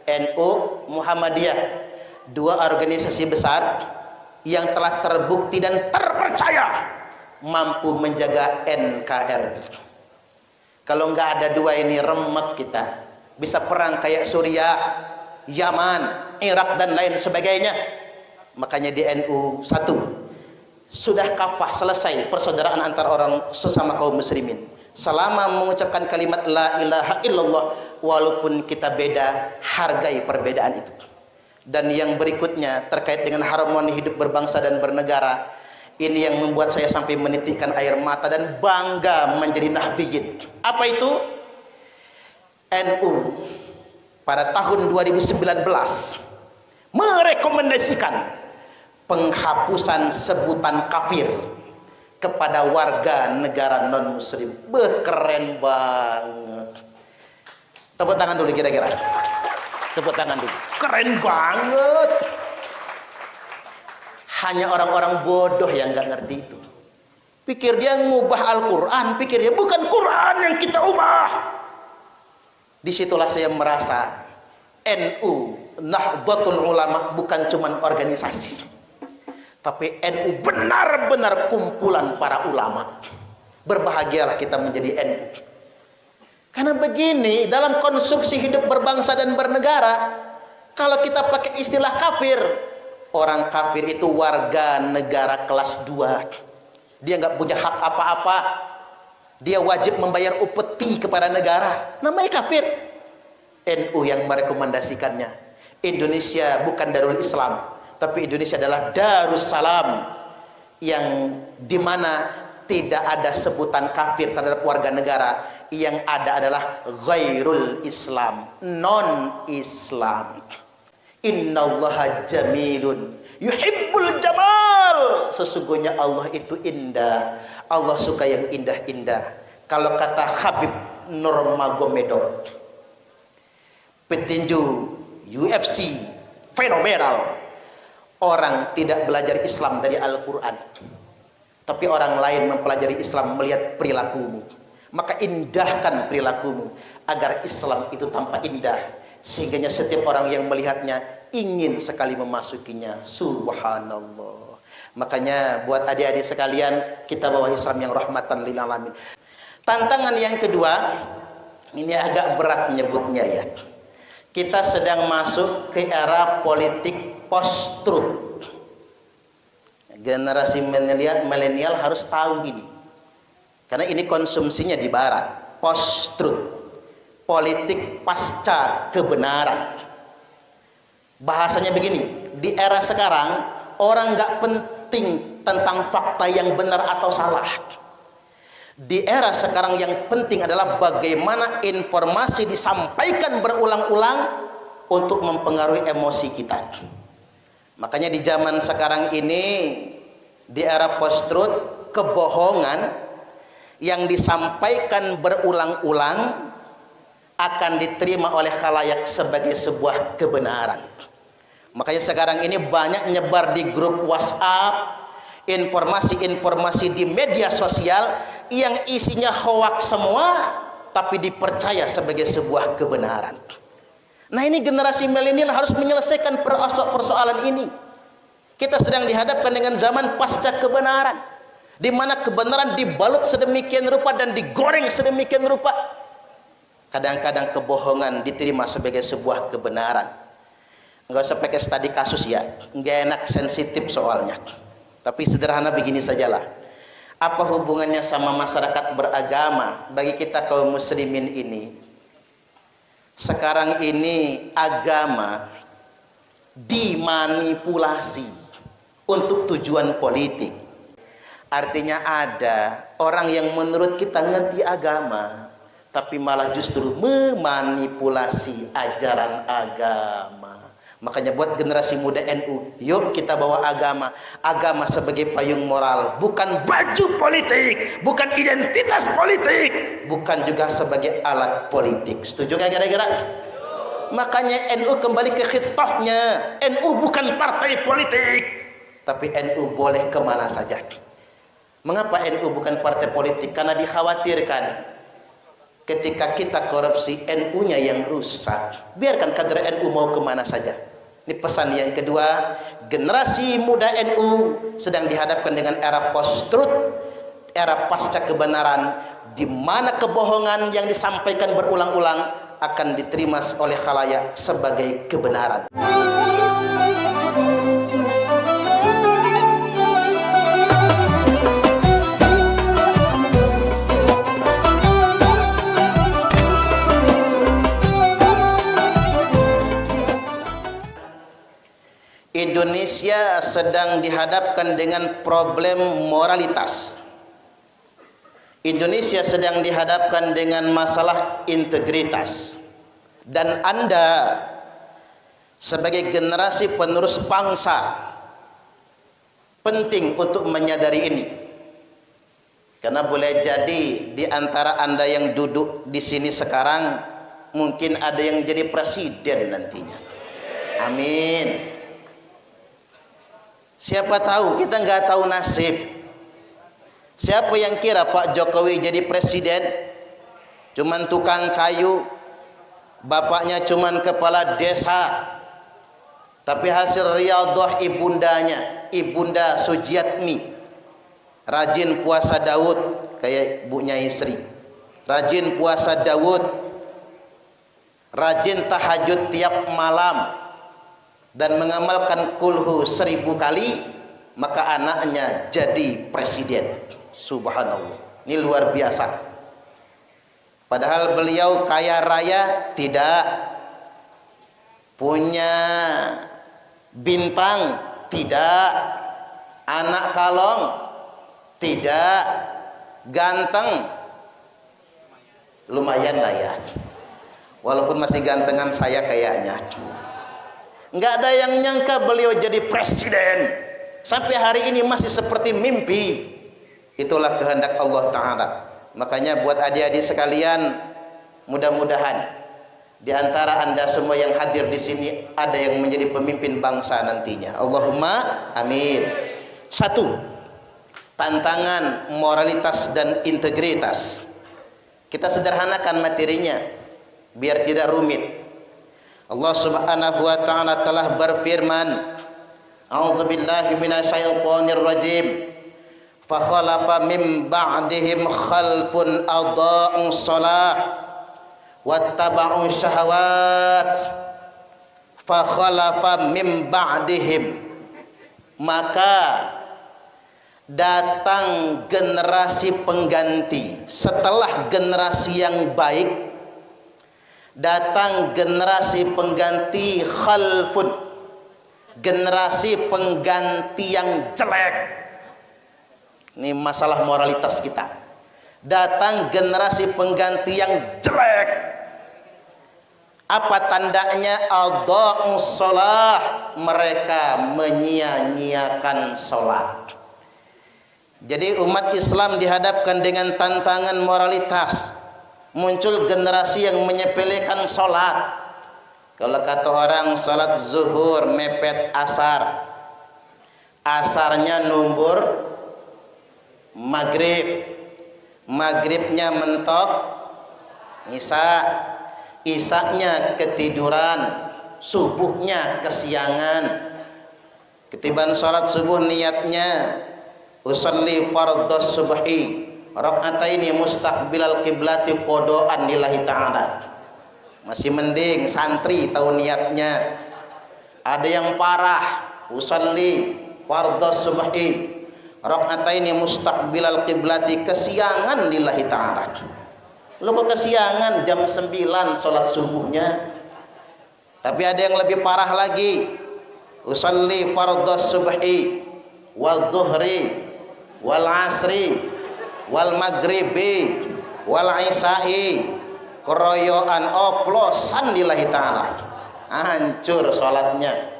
NU, Muhammadiyah, dua organisasi besar yang telah terbukti dan terpercaya mampu menjaga NKRI. Kalau nggak ada dua ini remek kita, bisa perang kayak Suriah, Yaman, Irak dan lain sebagainya. Makanya di NU satu, sudah kafah selesai persaudaraan antar orang sesama kaum muslimin. Selama mengucapkan kalimat la ilaha illallah, walaupun kita beda, hargai perbedaan itu. Dan yang berikutnya terkait dengan harmoni hidup berbangsa dan bernegara, ini yang membuat saya sampai menitikkan air mata dan bangga menjadi nahdiyin. Apa itu? NU pada tahun 2019 merekomendasikan penghapusan sebutan kafir kepada warga negara non muslim. Keren banget. Tepuk tangan dulu kira-kira. Tepuk tangan dulu. Keren banget. Hanya orang-orang bodoh yang nggak ngerti itu. Pikir dia ngubah Al-Quran, pikir dia bukan Quran yang kita ubah. Disitulah saya merasa NU, Nahdlatul Ulama bukan cuma organisasi, tapi NU benar-benar kumpulan para ulama. Berbahagialah kita menjadi NU. Karena begini, dalam konstruksi hidup berbangsa dan bernegara, kalau kita pakai istilah kafir, orang kafir itu warga negara kelas 2. Dia nggak punya hak apa-apa. Dia wajib membayar upeti kepada negara. Namanya kafir. NU yang merekomendasikannya. Indonesia bukan Darul Islam, tapi Indonesia adalah Darussalam, yang dimana tidak ada sebutan kafir terhadap warga negara. Yang ada adalah ghairul Islam, non-Islam. Innallaha jamilun yuhibbul jamal. Sesungguhnya Allah itu indah. Allah suka yang indah-indah. Kalau kata Habib Nurmagomedov, petinju UFC fenomenal, orang tidak belajar Islam dari Al-Quran, tapi orang lain mempelajari Islam melihat perilakumu. Maka indahkan perilakumu agar Islam itu tampak indah, sehingga setiap orang yang melihatnya ingin sekali memasukinya. Subhanallah. Makanya buat adik-adik sekalian, kita bawa Islam yang rahmatan lil alamin. Tantangan yang kedua, ini agak berat menyebutnya ya. Kita sedang masuk ke era politik post-truth. Generasi milenial harus tahu ini. Karena ini konsumsinya di barat. Post-truth, politik pasca kebenaran. Bahasanya begini, di era sekarang orang nggak penting tentang fakta yang benar atau salah. Di era sekarang yang penting adalah bagaimana informasi disampaikan berulang-ulang untuk mempengaruhi emosi kita. Makanya di zaman sekarang ini, di era post-truth, kebohongan yang disampaikan berulang-ulang akan diterima oleh khalayak sebagai sebuah kebenaran. Makanya sekarang ini banyak nyebar di grup WhatsApp, informasi-informasi di media sosial yang isinya hoaks semua, tapi dipercaya sebagai sebuah kebenaran. Nah, ini generasi milenial harus menyelesaikan persoalan ini. Kita sedang dihadapkan dengan zaman pasca kebenaran, di mana kebenaran dibalut sedemikian rupa dan digoreng sedemikian rupa. Kadang-kadang kebohongan diterima sebagai sebuah kebenaran. Nggak usah pakai studi kasus ya, nggak enak, sensitif soalnya. Tapi sederhana begini sajalah. Apa hubungannya sama masyarakat beragama bagi kita kaum muslimin ini? Sekarang ini agama dimanipulasi untuk tujuan politik. Artinya ada orang yang menurut kita ngerti agama, tapi malah justru memanipulasi ajaran agama. Makanya buat generasi muda NU, yuk kita bawa agama. Agama sebagai payung moral, bukan baju politik, bukan identitas politik, bukan juga sebagai alat politik. Setuju nggak kira-kira? Makanya NU kembali ke khitahnya. NU bukan partai politik, tapi NU boleh kemana saja. Mengapa NU bukan partai politik? Karena dikhawatirkan Ketika kita korupsi, NU-nya yang rusak. Biarkan kader NU mau kemana saja. Ini pesan yang kedua. Generasi muda NU sedang dihadapkan dengan era post-truth, era pasca kebenaran, di mana kebohongan yang disampaikan berulang-ulang akan diterima oleh khalayak sebagai kebenaran. Indonesia sedang dihadapkan dengan problem moralitas. Indonesia sedang dihadapkan dengan masalah integritas. Dan Anda sebagai generasi penerus bangsa penting untuk menyadari ini. Karena boleh jadi di antara Anda yang duduk di sini sekarang mungkin ada yang jadi presiden nantinya. Amin. Siapa tahu, kita nggak tahu nasib. Siapa yang kira Pak Jokowi jadi presiden cuman tukang kayu, bapaknya cuman kepala desa, tapi hasil riyadhah ibundanya, Ibunda Sujiatmi, rajin puasa Daud kayak ibunya Isri, rajin puasa Daud, rajin tahajud tiap malam, dan mengamalkan kulhu 1000 kali, maka anaknya jadi presiden. Subhanallah, ini luar biasa. Padahal beliau kaya raya tidak, punya bintang tidak, anak kalong tidak, ganteng lumayan lah ya, walaupun masih gantengan saya kayaknya. Nggak ada yang nyangka beliau jadi presiden. Sampai hari ini masih seperti mimpi. Itulah kehendak Allah Ta'ala. Makanya buat adik-adik sekalian, mudah-mudahan di antara Anda semua yang hadir di sini ada yang menjadi pemimpin bangsa nantinya. Allahumma amin. Satu, tantangan moralitas dan integritas. Kita sederhanakan materinya biar tidak rumit. Allah Subhanahu wa taala telah berfirman, A'udzubillahi minasyaitonir rajim. Fa khalafa min ba'dihim khalfun adha'u shalah wattaba'u syahawat. Fa khalafa min ba'dihim, maka datang generasi pengganti setelah generasi yang baik. Datang generasi pengganti khalfun, generasi pengganti yang jelek. Ini masalah moralitas kita. Datang generasi pengganti yang jelek. Apa tandanya? Adha'u shalah, mereka menyia-nyiakan salat. Jadi umat Islam dihadapkan dengan tantangan moralitas. Muncul generasi yang menyepelekan sholat. Kalau kata orang, sholat zuhur mepet asar, asarnya numbur maghrib, maghribnya mentok isya, isyanya ketiduran, subuhnya kesiangan. Ketiban sholat subuh niatnya usolli fardhos subhi rakaataini mustaqbilal qiblati qadaan lillahi ta'ala. Masih mending santri tahu niatnya. Ada yang parah, usolli fardhos subhi rakaataini mustaqbilal qiblati, kesiangan lillahi ta'ala. Lu kok kesiangan jam 9 salat subuhnya. Tapi ada yang lebih parah lagi, usolli fardhos subhi wal zuhri wal asri wal maghribi wal isya'i, keroyokan oplosan lillahi ta'ala, hancur sholatnya.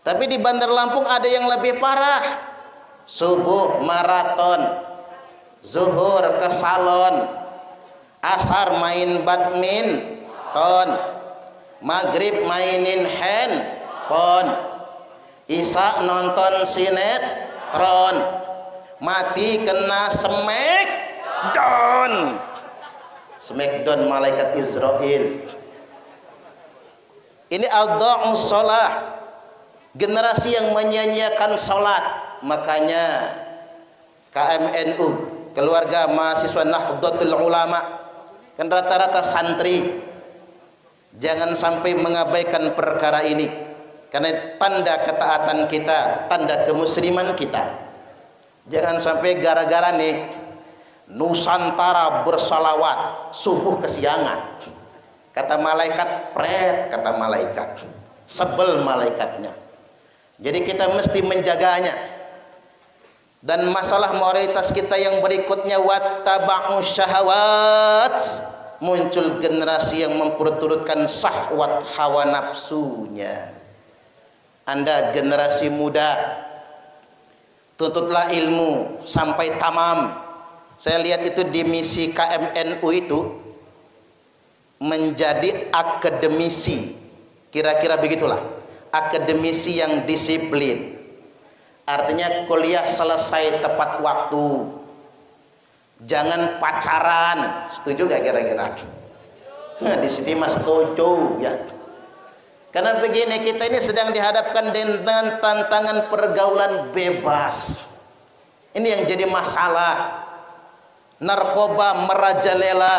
Tapi di Bandar Lampung ada yang lebih parah, subuh maraton, zuhur ke salon, asar main badminton, maghrib mainin handphone, isya nonton sinetron, mati kena smackdown. Smackdown malaikat Israel. Ini adha'us shalah, generasi yang menyia-nyiakan salat. Makanya KMNU, keluarga mahasiswa Nahdlatul Ulama, kan rata-rata santri, jangan sampai mengabaikan perkara ini, karena tanda ketaatan kita, tanda kemusliman kita. Jangan sampai gara-gara nih Nusantara bersalawat subuh kesiangan, kata malaikat pret, kata malaikat sebel malaikatnya. Jadi kita mesti menjaganya. Dan masalah moralitas kita yang berikutnya, wattaba'u syahawat, muncul generasi yang memperturutkan syahwat hawa nafsunya. Anda generasi muda, tuntutlah ilmu sampai tamam. Saya lihat itu di misi KMNU itu menjadi akademisi, kira-kira begitulah, akademisi yang disiplin. Artinya kuliah selesai tepat waktu, jangan pacaran. Setuju gak kira-kira? Nah, di sini mas setuju ya. Karena begini, kita ini sedang dihadapkan dengan tantangan pergaulan bebas. Ini yang jadi masalah. Narkoba merajalela,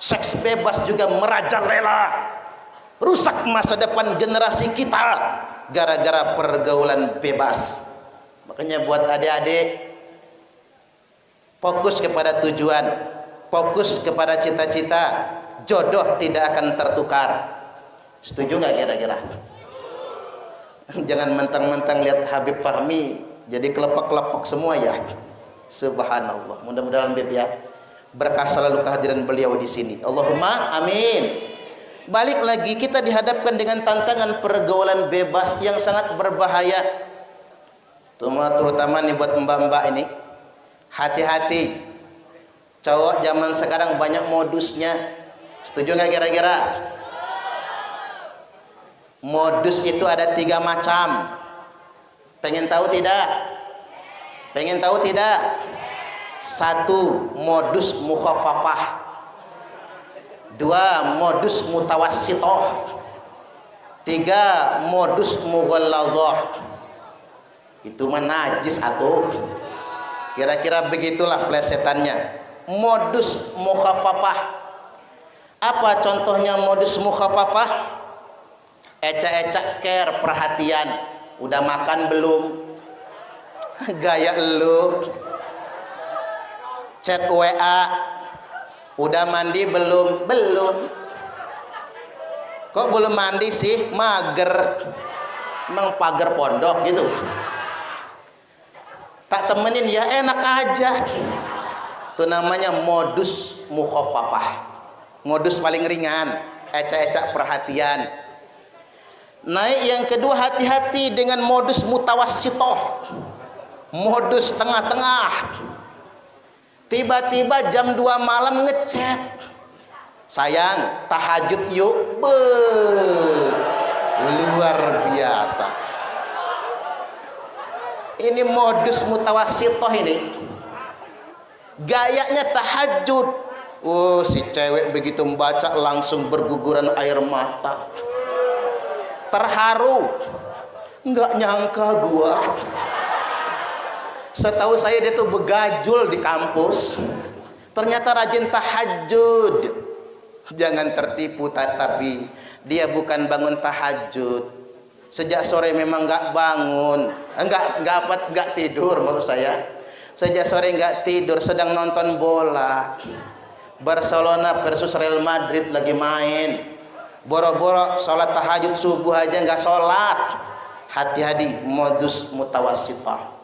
seks bebas juga merajalela, rusak masa depan generasi kita gara-gara pergaulan bebas. Makanya buat adik-adik, fokus kepada tujuan, fokus kepada cita-cita, jodoh tidak akan tertukar. Setuju nggak kira-kira? Jangan mentang-mentang lihat Habib Fahmi jadi kelepek-kelepek semua ya. Subhanallah. Mudah-mudahan Beb ya, berkah selalu kehadiran beliau di sini. Allahumma amin. Balik lagi, kita dihadapkan dengan tantangan pergaulan bebas yang sangat berbahaya. Terutama nih buat mbak-mbak ini, hati-hati. Cowok zaman sekarang banyak modusnya. Setuju nggak kira-kira? Modus itu ada 3 macam. Pengen tahu tidak? Pengen tahu tidak? 1. Modus mukhafafah. 2. Modus mutawassithah. 3. Modus mughalladhah. Itu mah najis atuh. Kira-kira begitulah plesetannya. Modus mukhafafah. Apa contohnya modus mukhafafah? Ecak-ecak care, perhatian. Udah makan belum? Gaya lu. Chat WA, udah mandi belum? Belum. Kok belum mandi sih? Mager. Emang pagar pondok gitu. Tak temenin ya, enak aja. Itu namanya modus mukhafafah. Modus paling ringan, ecak-ecak perhatian. Naik yang kedua, hati-hati dengan modus mutawassithah. Modus tengah-tengah. Tiba-tiba jam 2 malam ngechat, sayang tahajud yuk. Luar biasa. Ini modus mutawassithah ini. Gayanya tahajud. Oh, si cewek begitu membaca langsung berguguran air mata. Terharu. Nggak nyangka gua. Setahu saya dia tuh begajul di kampus. Ternyata rajin tahajud. Jangan tertipu, tapi dia bukan bangun tahajud. Sejak sore memang nggak bangun, nggak tidur maksud saya. Sejak sore nggak tidur, sedang nonton bola. Barcelona versus Real Madrid lagi main. Boro-boro sholat tahajud subuh aja nggak sholat. Hati-hati, modus mutawassithah.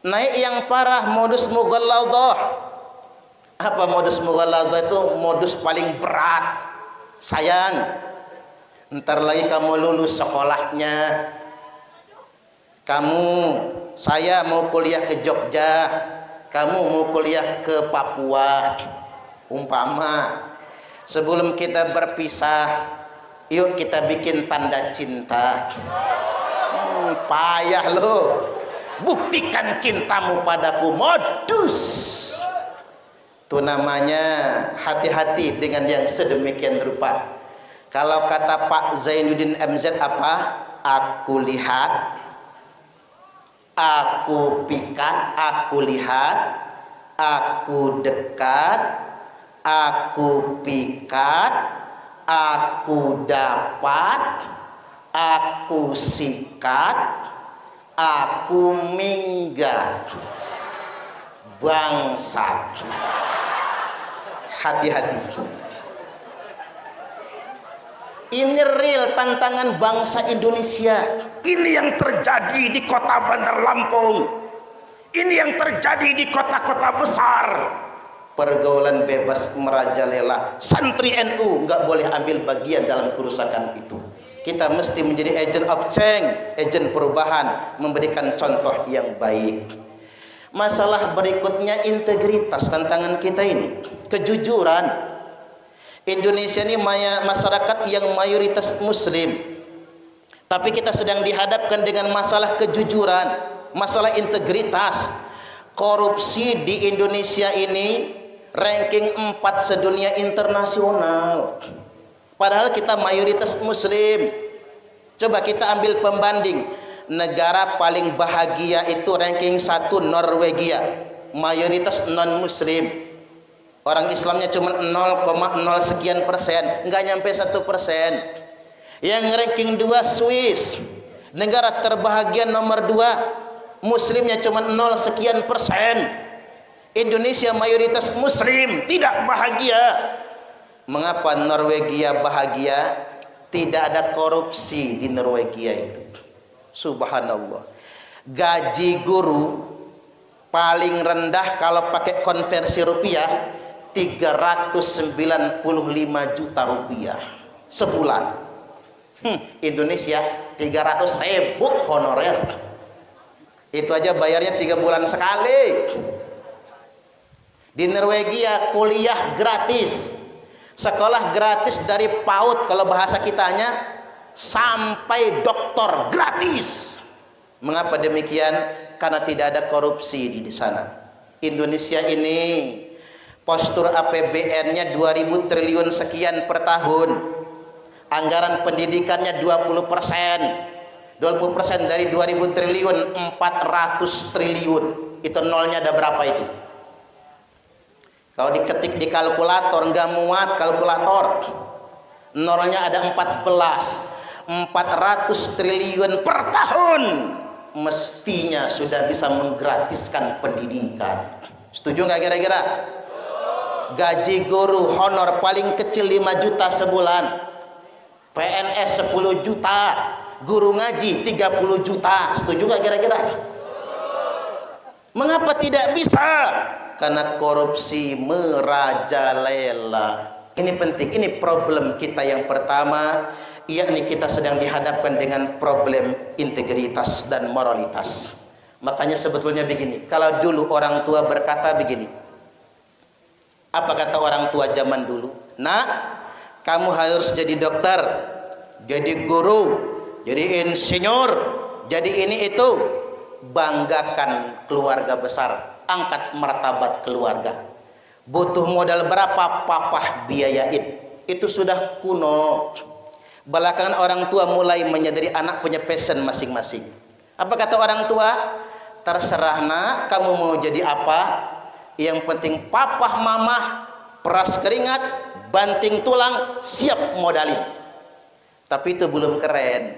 Naik yang parah, modus mughalladhah. Apa modus mughalladhah itu? Modus paling berat. Sayang, ntar lagi kamu lulus sekolahnya, saya mau kuliah ke Jogja, kamu mau kuliah ke Papua, umpama. Sebelum kita berpisah, yuk kita bikin tanda cinta. Payah loh. Buktikan cintamu padaku. Modus. Itu namanya hati-hati dengan yang sedemikian rupa. Kalau kata Pak Zainuddin MZ apa? Aku lihat, aku pikat, aku lihat, aku dekat, aku pikat, aku dapat, aku sikat, aku minggat. Bangsat. Hati-hati. Ini real tantangan bangsa Indonesia. Ini yang terjadi di kota Bandar Lampung. Ini yang terjadi di kota-kota besar. Pergaulan bebas merajalela. Santri NU nggak boleh ambil bagian dalam kerusakan itu. Kita mesti menjadi agent of change, agent perubahan, memberikan contoh yang baik. Masalah berikutnya integritas tantangan kita ini. Kejujuran. Indonesia ini masyarakat yang mayoritas muslim. Tapi kita sedang dihadapkan dengan masalah kejujuran, masalah integritas. Korupsi di Indonesia ini ranking 4 sedunia internasional. Padahal kita mayoritas muslim. Coba kita ambil pembanding. Negara paling bahagia itu ranking 1 Norwegia. Mayoritas non muslim. Orang Islamnya cuma 0,0 sekian persen, nggak nyampe 1%. Yang ranking 2 Swiss, negara terbahagia nomor 2, Muslimnya cuma 0 sekian persen. Indonesia mayoritas Muslim, tidak bahagia. Mengapa Norwegia bahagia? Tidak ada korupsi di Norwegia itu. Subhanallah. Gaji guru paling rendah kalau pakai konversi rupiah 395 juta rupiah sebulan. Indonesia 300.000 honorer. Itu aja bayarnya 3 bulan sekali. Di Norwegia kuliah gratis, sekolah gratis dari PAUD kalau bahasa kitanya sampai doktor gratis. Mengapa demikian? Karena tidak ada korupsi di sana. Indonesia ini postur APBN-nya 2000 triliun sekian per tahun. Anggaran pendidikannya 20%. 20% dari 2000 triliun 400 triliun. Itu nolnya ada berapa itu? Kalau diketik di kalkulator nggak muat kalkulator. Nolnya ada 14. 400 triliun per tahun. Mestinya sudah bisa menggratiskan pendidikan. Setuju nggak kira-kira? Gaji guru honor paling kecil 5 juta sebulan. PNS 10 juta. Guru ngaji 30 juta. Setuju gak kira-kira? Mengapa tidak bisa? Karena korupsi merajalela. Ini penting. Ini problem kita yang pertama. Yakni kita sedang dihadapkan dengan problem integritas dan moralitas. Makanya sebetulnya begini. Kalau dulu orang tua berkata begini. Apa kata orang tua zaman dulu? Nak, kamu harus jadi dokter, jadi guru, jadi insinyur, jadi ini itu. Banggakan keluarga besar, angkat martabat keluarga. Butuh modal berapa? Papah biayain. Itu sudah kuno. Belakangan orang tua mulai menyadari anak punya passion masing-masing. Apa kata orang tua? Terserah nak, kamu mau jadi apa? Yang penting papah mamah peras keringat, banting tulang, siap modalin. Tapi itu belum keren.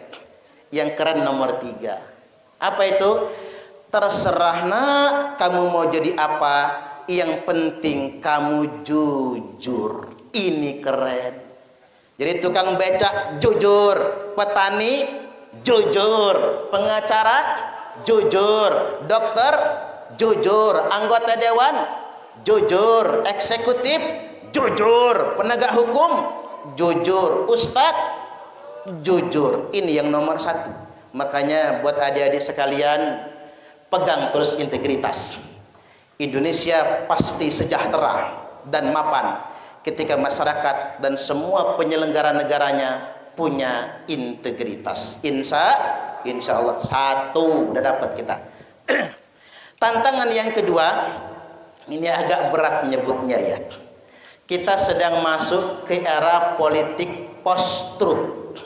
Yang keren nomor 3. Apa itu? Terserah nak, kamu mau jadi apa? Yang penting kamu jujur. Ini keren. Jadi tukang becak jujur, petani jujur, pengacara jujur, dokter jujur, anggota dewan jujur, eksekutif jujur, penegak hukum jujur, ustadz jujur. Ini yang nomor 1. Makanya buat adik-adik sekalian, pegang terus integritas. Indonesia pasti sejahtera dan mapan ketika masyarakat dan semua penyelenggara negaranya punya integritas. Insya Allah 1 udah dapat kita. Tantangan yang kedua, Ini agak berat menyebutnya ya. Kita sedang masuk ke era politik post-truth.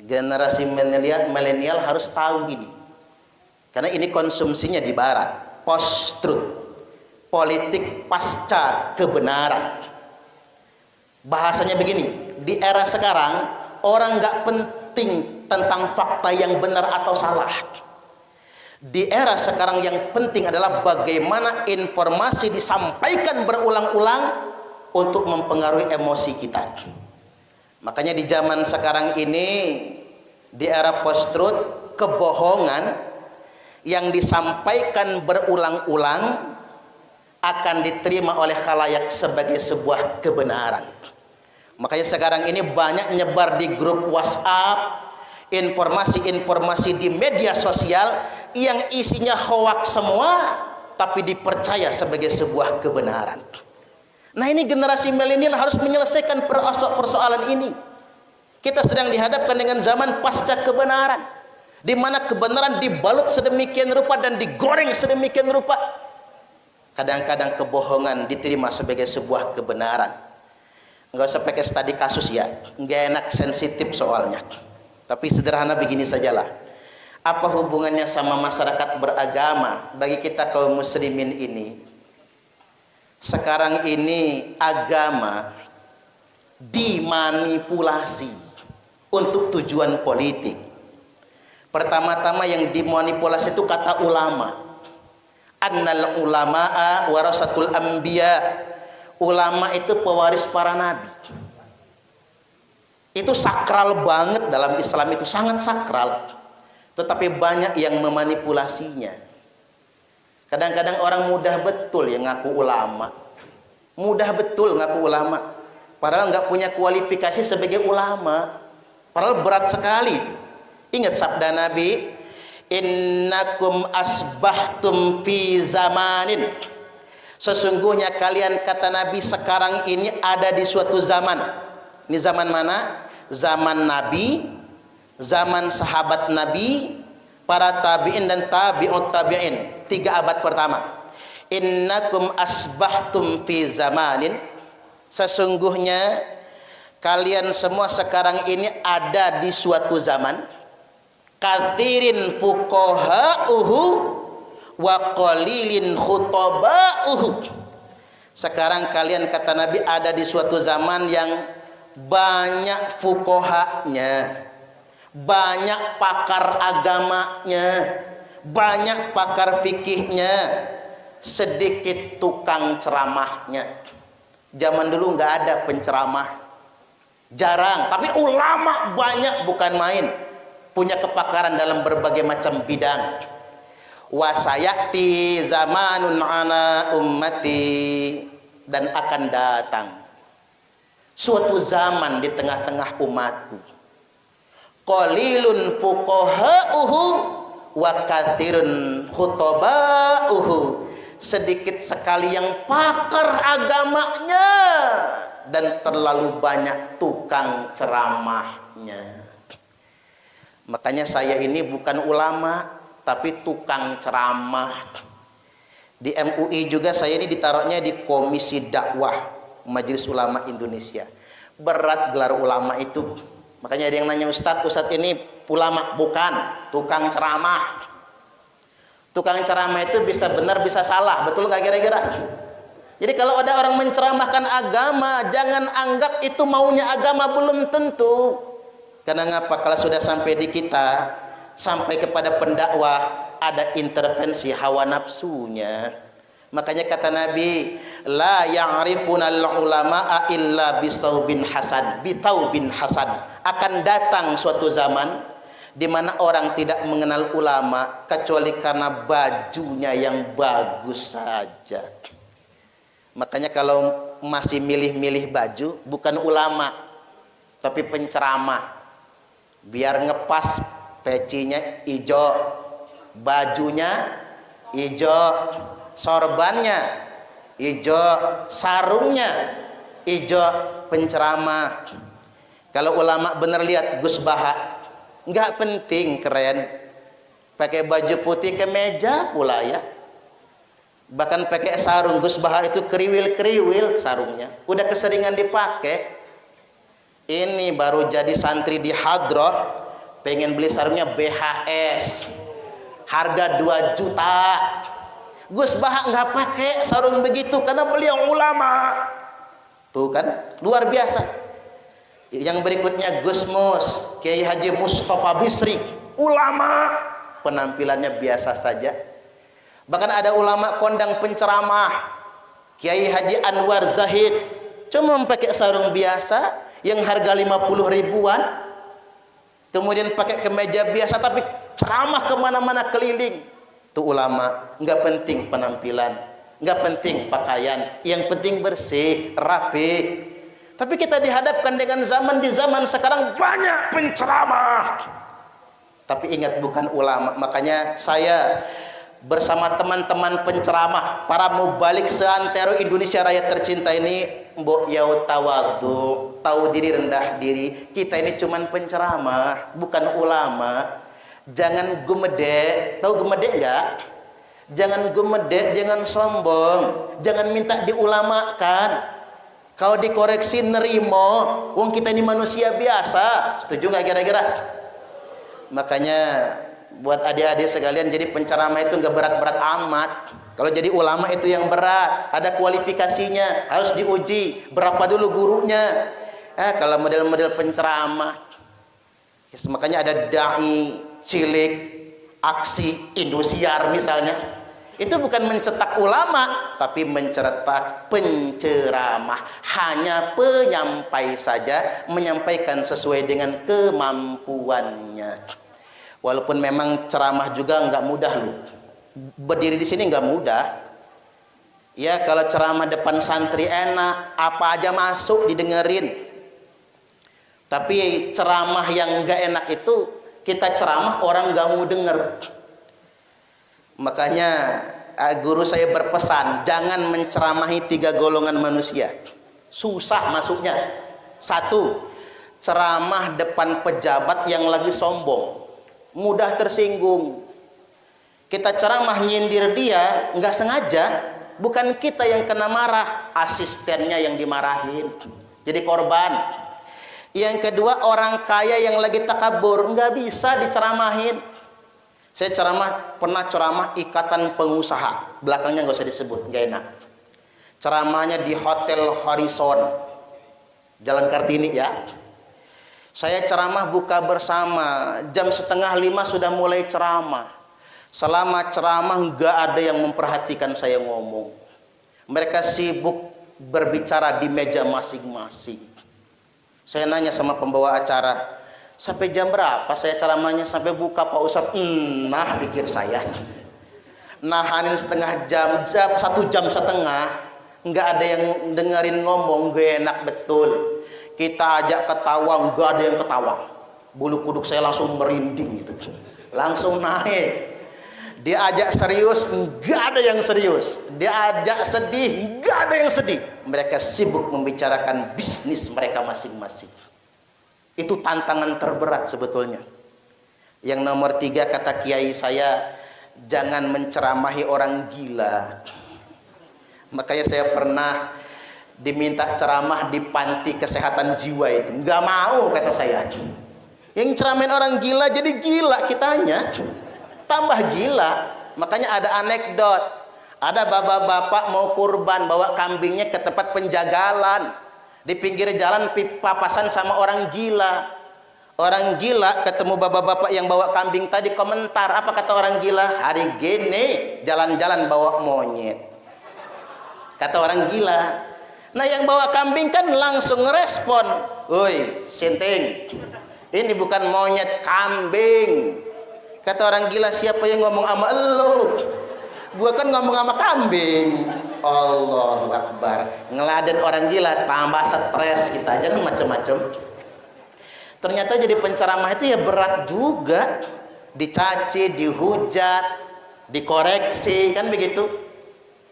Generasi milenial harus tahu ini. Karena ini konsumsinya di barat. Post-truth. Politik pasca kebenaran. Bahasanya begini. Di era sekarang, orang nggak penting tentang fakta yang benar atau salah. Di era sekarang yang penting adalah bagaimana informasi disampaikan berulang-ulang untuk mempengaruhi emosi kita. Makanya di zaman sekarang ini, di era post-truth, kebohongan yang disampaikan berulang-ulang akan diterima oleh khalayak sebagai sebuah kebenaran. Makanya sekarang ini banyak nyebar di grup WhatsApp, informasi-informasi di media sosial yang isinya hoaks semua, tapi dipercaya sebagai sebuah kebenaran. Nah, ini generasi milenial harus menyelesaikan persoalan ini. Kita sedang dihadapkan dengan zaman pasca kebenaran, di mana kebenaran dibalut sedemikian rupa dan digoreng sedemikian rupa. Kadang-kadang kebohongan diterima sebagai sebuah kebenaran. Nggak usah pakai studi kasus ya, nggak enak, sensitif soalnya. Tapi sederhana begini sajalah. Apa hubungannya sama masyarakat beragama bagi kita kaum muslimin ini? Sekarang ini agama dimanipulasi untuk tujuan politik. Pertama-tama yang dimanipulasi itu kata ulama. Annal ulama'a warasatul anbiya. Ulama itu pewaris para nabi. Itu sakral banget dalam Islam, itu sangat sakral. Tetapi banyak yang memanipulasinya. Kadang-kadang orang mudah betul yang ngaku ulama. Mudah betul ngaku ulama. Padahal nggak punya kualifikasi sebagai ulama. Padahal berat sekali itu. Ingat sabda Nabi, innakum asbahtum fi zamanin. Sesungguhnya kalian, kata Nabi, sekarang ini ada di suatu zaman. Ini zaman mana? Zaman Nabi, zaman sahabat Nabi, para tabi'in dan tabi'ut tabi'in. 3 abad pertama. Innakum asbahtum fi zamanin. Sesungguhnya kalian semua sekarang ini ada di suatu zaman. Kathirin fuqaha'uhu wa qalilin khutaba'uhu. Sekarang kalian, kata Nabi, ada di suatu zaman yang banyak fuqahanya, banyak pakar agamanya, banyak pakar fikihnya, sedikit tukang ceramahnya. Zaman dulu nggak ada penceramah, jarang, tapi ulama banyak, bukan main, punya kepakaran dalam berbagai macam bidang. Wasayati zamanun ala ummati, dan akan datang suatu zaman di tengah-tengah umatku. Qalilun fuqaha'uhu wa katsirun khutaba'uhu. Sedikit sekali yang pakar agamanya dan terlalu banyak tukang ceramahnya. Makanya saya ini bukan ulama, tapi tukang ceramah. Di MUI juga saya ini ditaruhnya di Komisi Dakwah Majelis Ulama Indonesia. Berat gelar ulama itu. Makanya ada yang nanya, Ustadz ini ulama? Bukan, tukang ceramah. Tukang ceramah itu bisa benar bisa salah, betul nggak kira-kira? Jadi kalau ada orang menceramahkan agama, jangan anggap itu maunya agama, belum tentu. Karena ngapa? Kalau sudah sampai di kita, sampai kepada pendakwah, ada intervensi hawa nafsunya. Makanya kata Nabi, la ya'rifunal ulama'a illa bisaubin hasan, bitaubin hasan. Akan datang suatu zaman di mana orang tidak mengenal ulama kecuali karena bajunya yang bagus saja. Makanya kalau masih milih-milih baju, bukan ulama, tapi penceramah. Biar ngepas, pecinya hijau, bajunya hijau, sorbannya hijau, sarungnya hijau, penceramah. Kalau ulama bener, lihat Gus Baha, nggak penting keren, pakai baju putih kemeja pula ya. Bahkan pakai sarung. Gus Baha itu kriwil-kriwil sarungnya. Udah keseringan dipakai. Ini baru jadi santri di Hadroh, pengen beli sarungnya BHS, harga 2 juta. Gus Baha nggak pakai sarung begitu karena beliau ulama. Tuh kan, luar biasa. Yang berikutnya Gus Mus, Kiai Haji Mustafa Bisri, ulama, penampilannya biasa saja. Bahkan ada ulama kondang penceramah, Kiai Haji Anwar Zahid, cuma pakai sarung biasa yang harga 50 ribuan, kemudian pakai kemeja biasa tapi ceramah kemana-mana keliling. Itu ulama. Nggak penting penampilan, nggak penting pakaian, yang penting bersih, rapi. Tapi kita dihadapkan dengan zaman, di zaman sekarang banyak penceramah, tapi ingat bukan ulama. Makanya saya bersama teman-teman penceramah, para mubalik seantero Indonesia Raya tercinta ini, mbok yau tawadu, tahu diri, rendah diri. Kita ini cuman penceramah, bukan ulama. Jangan gumede, tahu gumede enggak? Jangan gumede, jangan sombong, jangan minta diulamakan. Kalau dikoreksi nerimo, wong kita ini manusia biasa. Setuju nggak kira-kira? Makanya buat adik-adik sekalian, jadi penceramah itu nggak berat-berat amat. Kalau jadi ulama itu yang berat, ada kualifikasinya, harus diuji. Berapa dulu gurunya? Kalau model-model penceramah, makanya ada dai cilik, aksi Indosiar misalnya. Itu bukan mencetak ulama, tapi mencetak penceramah. Hanya penyampai saja, menyampaikan sesuai dengan kemampuannya. Walaupun memang ceramah juga nggak mudah loh. Berdiri di sini nggak mudah. Ya kalau ceramah depan santri enak, apa aja masuk didengerin. Tapi ceramah yang nggak enak itu, kita ceramah orang nggak mau denger. Makanya guru saya berpesan, jangan menceramahi 3 golongan manusia. Susah masuknya. 1, ceramah depan pejabat yang lagi sombong, mudah tersinggung. Kita ceramah nyindir dia, nggak sengaja, bukan kita yang kena marah, asistennya yang dimarahin, jadi korban. Yang kedua, orang kaya yang lagi takabur, nggak bisa diceramahin. Saya pernah ceramah Ikatan Pengusaha, belakangnya nggak usah disebut, nggak enak. Ceramahnya di Hotel Horizon, Jalan Kartini ya. Saya ceramah buka bersama, jam 4:30 sudah mulai ceramah. Selama ceramah nggak ada yang memperhatikan saya ngomong. Mereka sibuk berbicara di meja masing-masing. Saya nanya sama pembawa acara, sampai jam berapa saya ceramahnya? Sampai buka Pak Ustadz. Nah, pikir saya, nahanin setengah jam, 1 jam setengah, nggak ada yang dengerin ngomong, gak enak betul. Kita ajak ketawa, nggak ada yang ketawa. Bulu kuduk saya langsung merinding gitu, langsung naik. Dia ajak serius, nggak ada yang serius. Dia ajak sedih, nggak ada yang sedih. Mereka sibuk membicarakan bisnis mereka masing-masing. Itu tantangan terberat sebetulnya. Yang nomor 3 kata kiai saya, jangan menceramahi orang gila. Makanya saya pernah diminta ceramah di panti kesehatan jiwa itu, nggak mau kata saya. Yang ceramahin orang gila jadi gila kitanya, tambah gila. Makanya ada anekdot, ada bapak-bapak mau kurban, bawa kambingnya ke tempat penjagalan. Di pinggir jalan papasan sama orang gila. Orang gila ketemu bapak-bapak yang bawa kambing tadi, komentar, apa kata orang gila? Hari gini jalan-jalan bawa monyet, kata orang gila. Nah yang bawa kambing kan langsung respon, woi sinting, ini bukan monyet, kambing. Kata orang gila, siapa yang ngomong sama elu? Gua kan ngomong sama kambing. Allahu Akbar. Ngeladen orang gila, tambah stres kita, jangan macam-macam. Ternyata jadi penceramah itu ya berat juga. Dicaci, dihujat, dikoreksi, kan begitu.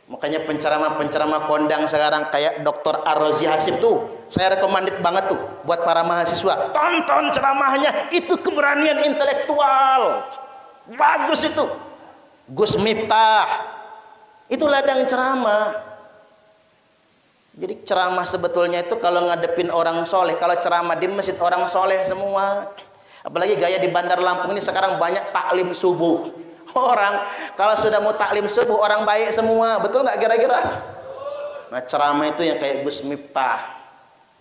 Makanya penceramah-penceramah kondang sekarang kayak Dr. Ar-Razi Hasib tuh, saya recommended banget tuh buat para mahasiswa. Tonton ceramahnya, itu keberanian intelektual. Bagus itu. Gus Miftah, Itu ladang ceramah. Jadi ceramah sebetulnya itu kalau ngadepin orang soleh. Kalau ceramah di masjid orang soleh semua. Apalagi gaya di Bandar Lampung ini sekarang banyak taklim subuh. Orang kalau sudah mau taklim subuh orang baik semua. Betul nggak kira-kira? Nah ceramah itu yang kayak Gus Miftah.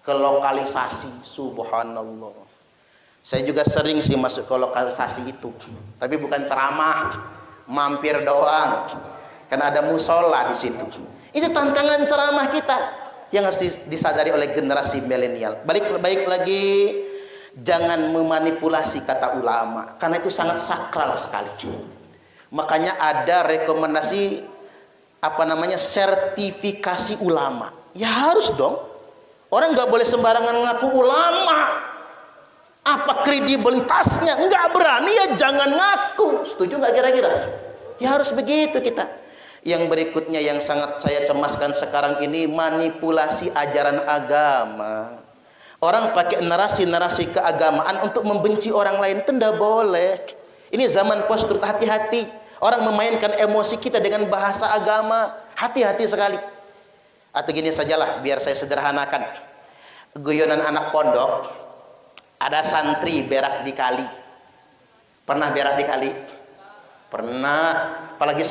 Ke lokalisasi. Subhanallah. Saya juga sering sih masuk ke lokalisasi itu. Tapi bukan ceramah. Mampir doang. Karena ada musola di situ. Itu tantangan ceramah kita yang harus disadari oleh generasi milenial. Baik lagi, jangan memanipulasi kata ulama, karena itu sangat sakral sekali. Makanya ada rekomendasi sertifikasi ulama. Ya harus dong. Orang nggak boleh sembarangan ngaku ulama. Apa kredibilitasnya? Nggak berani ya jangan ngaku. Setuju nggak kira-kira? Ya harus begitu kita. Yang berikutnya yang sangat saya cemaskan sekarang ini, manipulasi ajaran agama. Orang pakai narasi-narasi keagamaan untuk membenci orang lain, itu tidak boleh. Ini zaman post-truth, hati-hati. Orang memainkan emosi kita dengan bahasa agama, hati-hati sekali. Atau gini sajalah, biar saya sederhanakan. Guyonan anak pondok, ada santri berak di kali. Pernah berak di kali? Pernah. Apalagi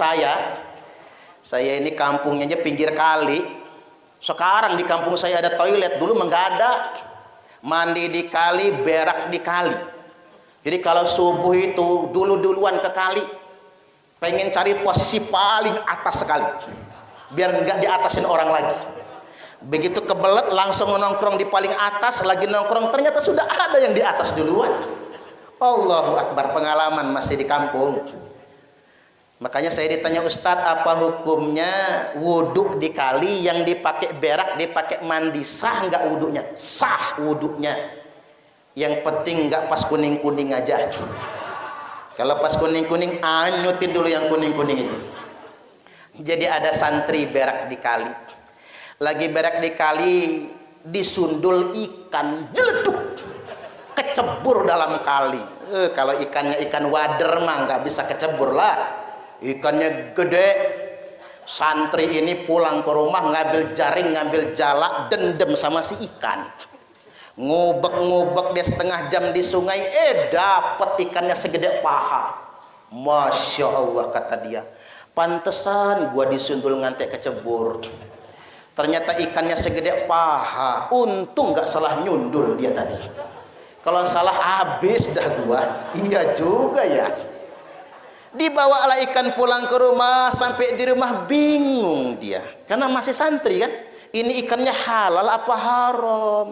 saya ini kampungnya aja pinggir kali. Sekarang di kampung saya ada toilet, dulu enggak ada. Mandi di kali, berak di kali. Jadi kalau subuh itu duluan ke kali, pengen cari posisi paling atas sekali, biar enggak diatasin orang lagi. Begitu kebelet langsung nongkrong di paling atas, lagi nongkrong ternyata sudah ada yang di atas duluan. Allahu Akbar, pengalaman masih di kampung. Makanya saya ditanya, Ustadz, apa hukumnya wudhu di kali yang dipakai berak, dipakai mandi, sah nggak wudhunya? Sah wudhunya. Yang penting nggak pas kuning-kuning aja. Kalau pas kuning-kuning, anyutin dulu yang kuning-kuning itu. Jadi ada santri berak di kali. Lagi berak di kali, disundul ikan, jeleduk, kecebur dalam kali. Kalau ikannya ikan wader mah nggak bisa kecebur lah. Ikannya gede. Santri ini pulang ke rumah ngambil jaring, ngambil jalak, dendam sama si ikan. Ngubek-ngubek dia setengah jam di sungai, dapat ikannya segede paha. Masya Allah, kata dia, pantesan gua disundul ngantek kecebur. Ternyata ikannya segede paha. Untung nggak salah nyundul dia tadi. Kalau salah habis dah gua. Iya juga ya. Dibawalah ikan pulang ke rumah, sampai di rumah bingung dia. Karena masih santri kan. Ini ikannya halal apa haram?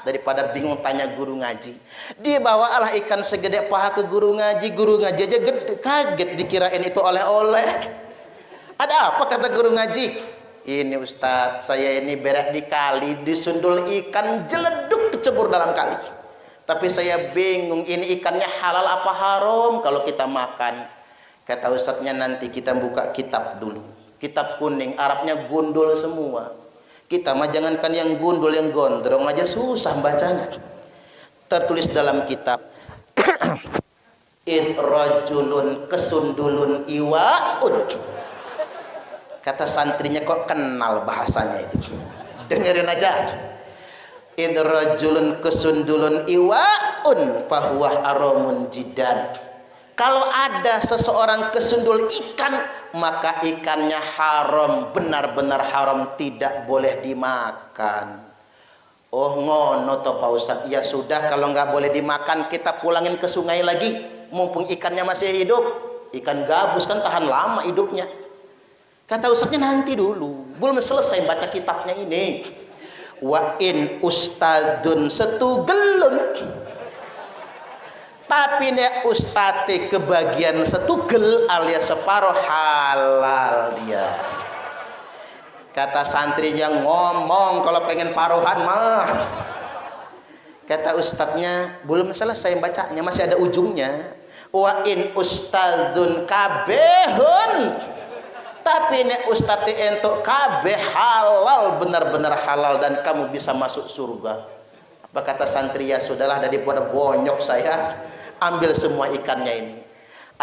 Daripada bingung tanya guru ngaji. Dibawalah ikan segede paha ke guru ngaji. Guru ngaji aja kaget dikirain itu oleh-oleh. Ada apa kata guru ngaji? Ini Ustadz, saya ini berak di kali, disundul ikan, jeleduk kecebur dalam kali. Tapi saya bingung, ini ikannya halal apa haram kalau kita makan. Kata Ustadznya, nanti kita buka kitab dulu. Kitab kuning, Arabnya gundul semua. Kita mah jangankan yang gundul, yang gondrong aja susah bacanya. Tertulis dalam kitab, Idrajulun kesundulun iwa'un. Kata santrinya, kok kenal bahasanya itu. Dengerin aja. Idrajulun kesundulun iwa'un fahuwa haramun jidan. Kalau ada seseorang kesundul ikan, maka ikannya haram, benar-benar haram, tidak boleh dimakan. Oh ngono toh Pak Ustadz. Ya sudah, kalau nggak boleh dimakan, kita pulangin ke sungai lagi. Mumpung ikannya masih hidup. Ikan gabus kan tahan lama hidupnya. Kata Ustadznya, nanti dulu, belum selesai baca kitabnya ini. Wa in ustadun setugelun, tapi nek ustate kebagian setugel alias separuh, halal dia. Kata santri yang ngomong kalau pengen paruhan mah. Kata ustadznya, belum selesai bacanya, masih ada ujungnya. Wa in ustadun kabehun, tapi nek ustadz entuk kabeh halal, benar-benar halal, dan kamu bisa masuk surga. Apa kata santri? Ya sudahlah, daripada bonyok saya, ambil semua ikannya ini.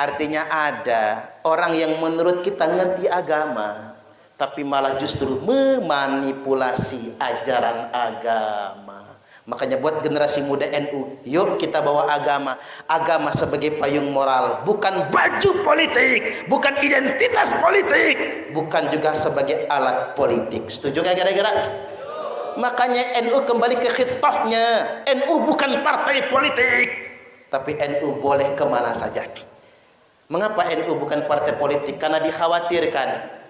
Artinya ada orang yang menurut kita ngerti agama, tapi malah justru memanipulasi ajaran agama. Makanya buat generasi muda NU, yuk kita bawa agama. Agama sebagai payung moral, bukan baju politik, bukan identitas politik, bukan juga sebagai alat politik. Setuju gak kira-kira? Makanya NU kembali ke khitbahnya. NU bukan partai politik, tapi NU boleh kemana saja. Mengapa NU bukan partai politik? Karena dikhawatirkan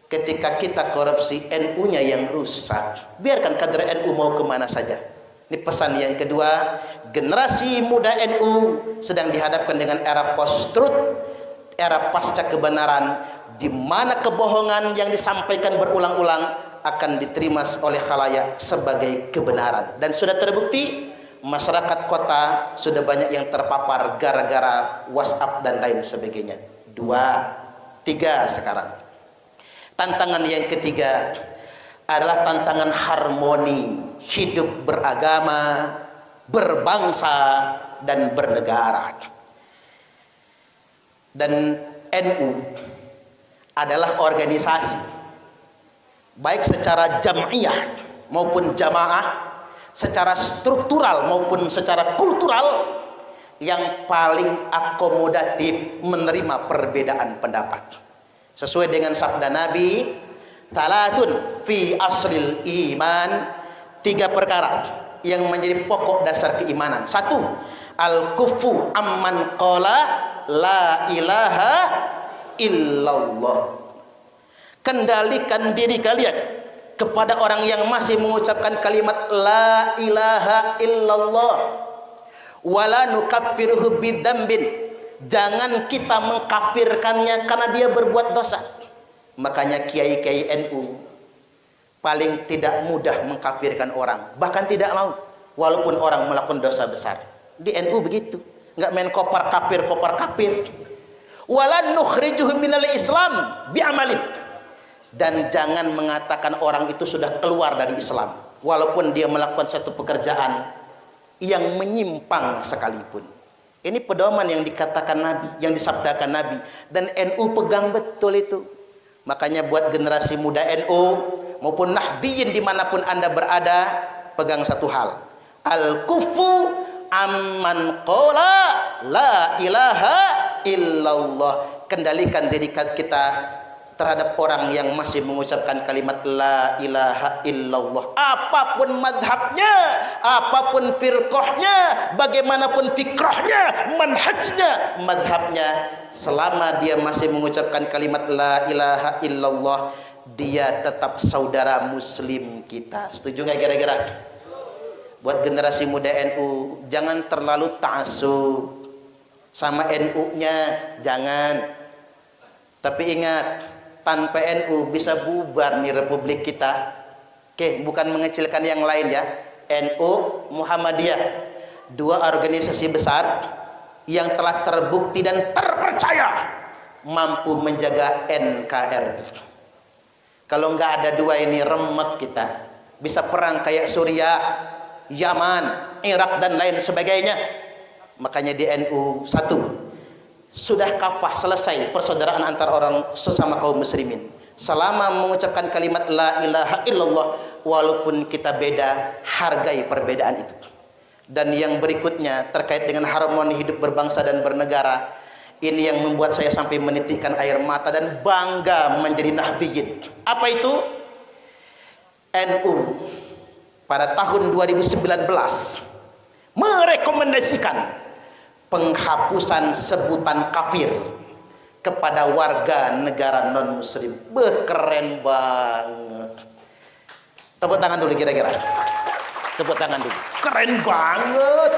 ketika kita korupsi, NU-nya yang rusak. Biarkan kader NU mau kemana saja. Ini pesan yang kedua. Generasi muda NU sedang dihadapkan dengan era post-truth, era pasca kebenaran, di mana kebohongan yang disampaikan berulang-ulang akan diterima oleh khalayak sebagai kebenaran. Dan sudah terbukti, masyarakat kota sudah banyak yang terpapar gara-gara WhatsApp dan lain sebagainya. 2, 3 sekarang. Tantangan yang ketiga adalah tantangan harmoni hidup beragama, berbangsa, dan bernegara. Dan NU adalah organisasi, baik secara jam'iyah maupun jamaah, secara struktural maupun secara kultural, yang paling akomodatif menerima perbedaan pendapat. Sesuai dengan sabda Nabi, salatun fi aslil iman, 3 perkara yang menjadi pokok dasar keimanan. 1, al-kufu amman qala la ilaha illallah. Kendalikan diri kalian kepada orang yang masih mengucapkan kalimat la ilaha illallah. Wala nukaffiruhu bidzambin. Jangan kita mengkafirkannya karena dia berbuat dosa. Makanya kiai-kiai NU paling tidak mudah mengkafirkan orang, bahkan tidak mau walaupun orang melakukan dosa besar. Di NU begitu, nggak main kopar kafir. Wala nukhrijuhu minal Islam bi'amalin. Dan jangan mengatakan orang itu sudah keluar dari Islam walaupun dia melakukan satu pekerjaan yang menyimpang sekalipun. Ini pedoman yang dikatakan Nabi, yang disabdakan Nabi, dan NU pegang betul itu. Makanya buat generasi muda NU maupun Nahdiyin dimanapun Anda berada, pegang satu hal: al-kufu amman qala la ilaha illallah. Kendalikan diri kita terhadap orang yang masih mengucapkan kalimat la ilaha illallah, apapun madhabnya, apapun firqahnya, bagaimanapun fikrahnya, manhajnya, madhabnya, selama dia masih mengucapkan kalimat la ilaha illallah, dia tetap saudara muslim kita. Setuju nggak kira-kira? Buat generasi muda NU, jangan terlalu ta'assub sama NU-nya, jangan. Tapi ingat, tanpa NU bisa bubar nih republik kita. Oke, bukan mengecilkan yang lain ya. NU, Muhammadiyah, 2 organisasi besar yang telah terbukti dan terpercaya mampu menjaga NKRI. Kalau nggak ada 2 ini, remet kita. Bisa perang kayak Suriah, Yaman, Irak dan lain sebagainya. Makanya di NU 1, sudah kafah, selesai persaudaraan antar orang sesama kaum muslimin. Selama mengucapkan kalimat la ilaha illallah, walaupun kita beda, hargai perbedaan itu. Dan yang berikutnya terkait dengan harmoni hidup berbangsa dan bernegara, ini yang membuat saya sampai menitikkan air mata dan bangga menjadi Nahdiyin. Apa itu? NU pada tahun 2019 merekomendasikan penghapusan sebutan kafir kepada warga negara non muslim. Keren banget. Tepuk tangan dulu kira-kira. Tepuk tangan dulu. Keren banget.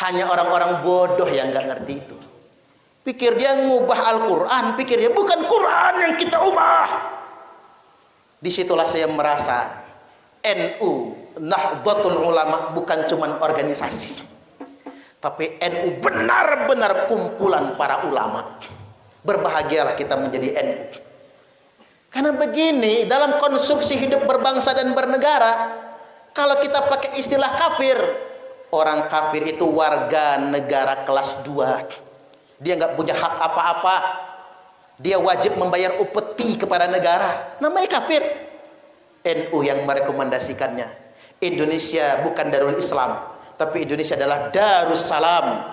Hanya orang-orang bodoh yang nggak ngerti itu. Pikir dia ngubah Al-Quran, pikir dia bukan Quran yang kita ubah. Disitulah saya merasa NU, Nahdlatul Ulama, bukan cuma organisasi, tapi NU benar-benar kumpulan para ulama. Berbahagialah kita menjadi NU. Karena begini, dalam konstruksi hidup berbangsa dan bernegara, kalau kita pakai istilah kafir, Orang kafir itu warga negara kelas 2. Dia nggak punya hak apa-apa. Dia wajib membayar upeti kepada negara. Namanya kafir. NU yang merekomendasikannya. Indonesia bukan Darul Islam, tapi Indonesia adalah Darussalam,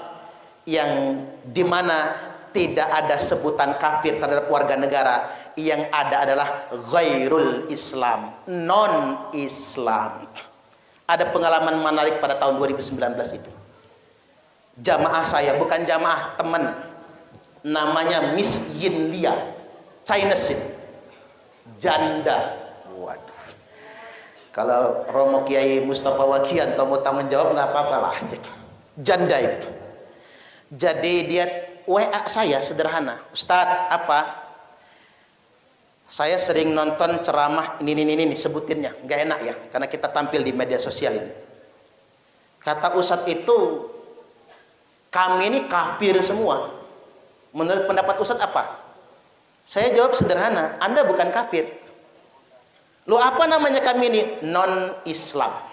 yang dimana tidak ada sebutan kafir terhadap warga negara. Yang ada adalah ghairul Islam, non-Islam. Ada pengalaman menarik pada tahun 2019 itu. Jamaah saya, bukan jamaah, teman, namanya Miss Yin Lia, Chinese ini, janda. Waduh, kalau Romo Kiai Mustafa Wakian mau tanggung jawab nggak apa-apa lah. Janda itu. Jadi dia WA saya sederhana, Ustadz, apa? Saya sering nonton ceramah ini sebutinnya, nggak enak ya, karena kita tampil di media sosial ini. Kata Ustadz itu, kami ini kafir semua. Menurut pendapat Ustadz apa? Saya jawab sederhana, Anda bukan kafir. Lo apa namanya kami ini? Non-Islam.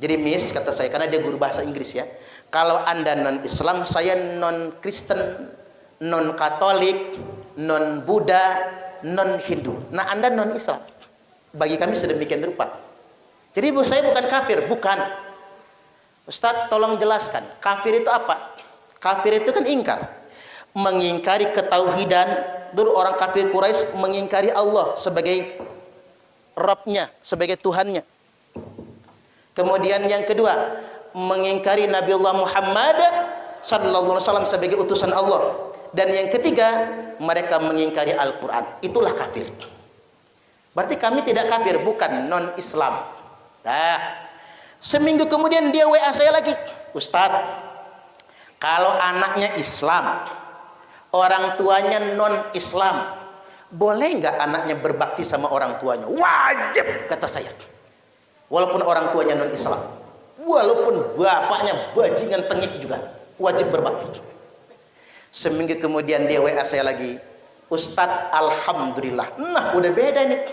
Jadi Miss, kata saya, karena dia guru bahasa Inggris ya. Kalau Anda non-Islam, saya non-Kristen, non-Katolik, non-Buddha, non-Hindu. Nah, Anda non-Islam. Bagi kami sedemikian rupa. Jadi saya bukan kafir, bukan. Ustadz, tolong jelaskan. Kafir itu apa? Kafir itu kan ingkar. Mengingkari ketauhidan. Dulu orang kafir Quraisy mengingkari Allah sebagai Rabbnya, sebagai Tuhannya. Kemudian yang kedua, mengingkari Nabiullah Muhammad sallallahu alaihi wasallam sebagai utusan Allah. Dan yang ketiga, mereka mengingkari Al-Quran. Itulah kafir. Berarti kami tidak kafir, bukan non-Islam. Nah, seminggu kemudian dia WA saya lagi, Ustadz, kalau anaknya Islam, orang tuanya non-Islam, boleh nggak anaknya berbakti sama orang tuanya? Wajib, kata saya. Walaupun orang tuanya non-Islam, walaupun bapaknya bajingan tengik juga, wajib berbakti. Seminggu kemudian dia WA saya lagi, Ustadz, alhamdulillah. Nah, udah beda nih.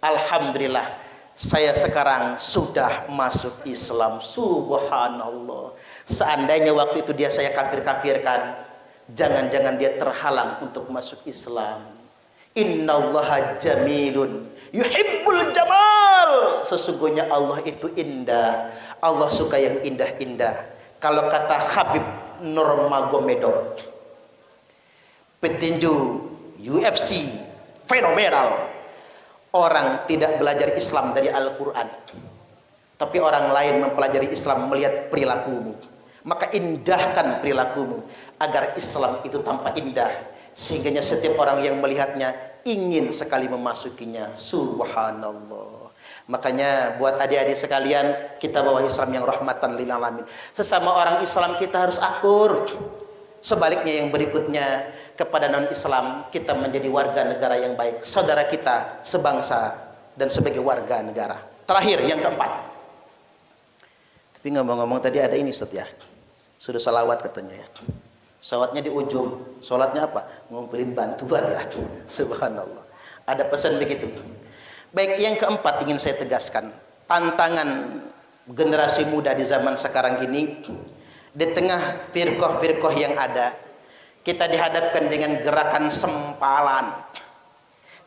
Alhamdulillah, saya sekarang sudah masuk Islam. Subhanallah. Seandainya waktu itu dia saya kafir-kafirkan, jangan-jangan dia terhalang untuk masuk Islam. Innallaha jamilun yuhibbul jamal. Sesungguhnya Allah itu indah. Allah suka yang indah-indah. Kalau kata Habib Nurmagomedov, petinju UFC fenomenal, orang tidak belajar Islam dari Al-Quran, tapi orang lain mempelajari Islam melihat perilakumu. Maka indahkan perilakumu agar Islam itu tampak indah, sehingga setiap orang yang melihatnya ingin sekali memasukinya. Subhanallah. Makanya buat adik-adik sekalian, kita bawa Islam yang rahmatan lil alamin. Sesama orang Islam kita harus akur. Sebaliknya yang berikutnya, kepada non-Islam kita menjadi warga negara yang baik, saudara kita sebangsa dan sebagai warga negara. Terakhir, yang keempat. Tapi ngomong-ngomong tadi ada ini Ustaz ya, sudah salawat katanya ya. Salawatnya di ujung, salatnya apa? Ngumpulin bantuan ya. Subhanallah. Ada pesan begitu. Baik, yang keempat ingin saya tegaskan, tantangan generasi muda di zaman sekarang ini, di tengah firqah-firqah yang ada, kita dihadapkan dengan gerakan sempalan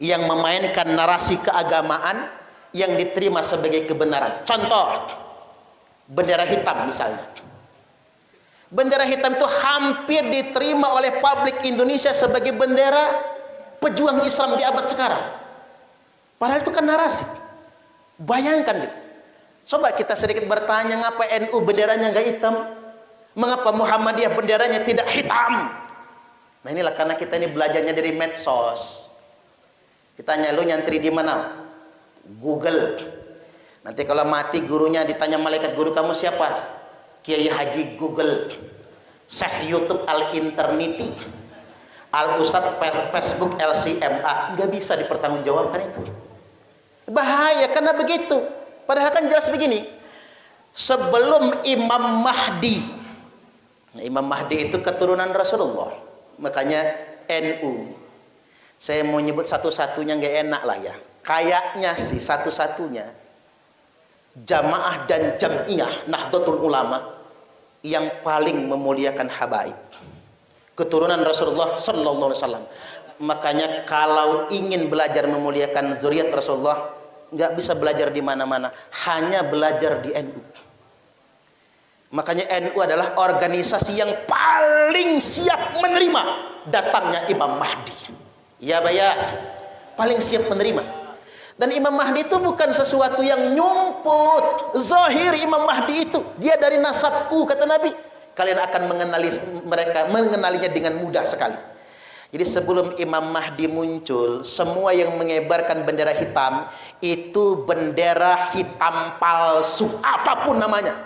yang memainkan narasi keagamaan yang diterima sebagai kebenaran. Contoh, bendera hitam misalnya. Bendera hitam itu hampir diterima oleh publik Indonesia sebagai bendera pejuang Islam di abad sekarang. Padahal itu kan narasi. Bayangkan gitu. Coba kita sedikit bertanya, ngapa NU benderanya nggak hitam? Mengapa Muhammadiyah benderanya tidak hitam? Nah, inilah karena kita ini belajarnya dari medsos. Kita tanya, lu nyantri di mana? Google. Nanti kalau mati gurunya ditanya malaikat, guru kamu siapa? Kiai Haji Google. Syekh YouTube Al-Interneti. Al-Ustadz Facebook LCMA. Nggak bisa dipertanggungjawabkan itu. Bahaya karena begitu. Padahal kan jelas begini. Sebelum Imam Mahdi. Nah, Imam Mahdi itu keturunan Rasulullah. Makanya NU. Saya mau nyebut satu-satunya nggak enak lah ya. Kayaknya sih satu-satunya. jamaah dan jam'iyah Nahdlatul Ulama yang paling memuliakan habaib, keturunan Rasulullah sallallahu alaihi wasallam. Makanya kalau ingin belajar memuliakan zuriat Rasulullah, nggak bisa belajar di mana-mana, hanya belajar di NU. Makanya NU adalah organisasi yang paling siap menerima datangnya Imam Mahdi. Ya Baya, paling siap menerima. Dan Imam Mahdi itu bukan sesuatu yang nyumput. Zahir Imam Mahdi itu, dia dari nasabku, kata Nabi. Kalian akan mengenalinya dengan mudah sekali. Jadi sebelum Imam Mahdi muncul, semua yang mengibarkan bendera hitam itu bendera hitam palsu, apapun namanya.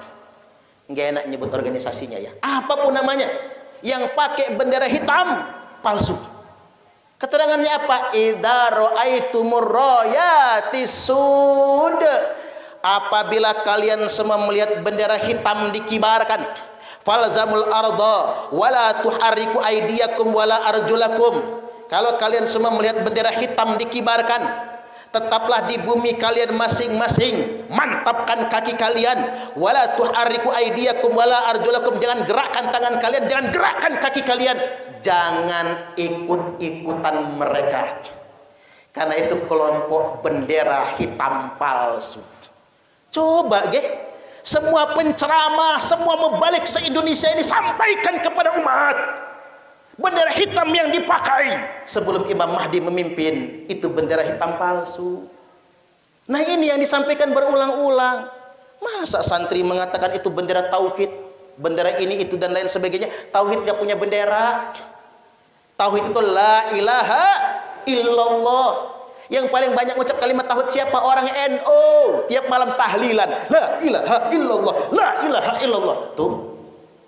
Nggak enak nyebut organisasinya ya. Apapun namanya, yang pakai bendera hitam palsu. Keterangannya apa? Idza ra'aitumur rayatis sud. Apabila kalian semua melihat bendera hitam dikibarkan, falzamul arda wala tuharriku aydiyakum wala arjulakum. Kalau kalian semua melihat bendera hitam dikibarkan, tetaplah di bumi kalian masing-masing, mantapkan kaki kalian, wala tuharriku aydiyakum wala arjulakum. Jangan gerakkan tangan kalian, jangan gerakkan kaki kalian, jangan ikut-ikutan mereka, karena itu kelompok bendera hitam palsu. Coba semua penceramah, semua mubalik se-Indonesia ini sampaikan kepada umat, bendera hitam yang dipakai sebelum Imam Mahdi memimpin itu bendera hitam palsu. Nah ini yang disampaikan berulang-ulang. Masa santri mengatakan itu bendera tauhid, bendera ini itu dan lain sebagainya? Tauhid gak punya bendera. Tauhid itu la ilaha illallah. Yang paling banyak ucap kalimat tauhid siapa? Orang NU. Tiap malam tahlilan, la ilaha illallah, la ilaha illallah. Tuh,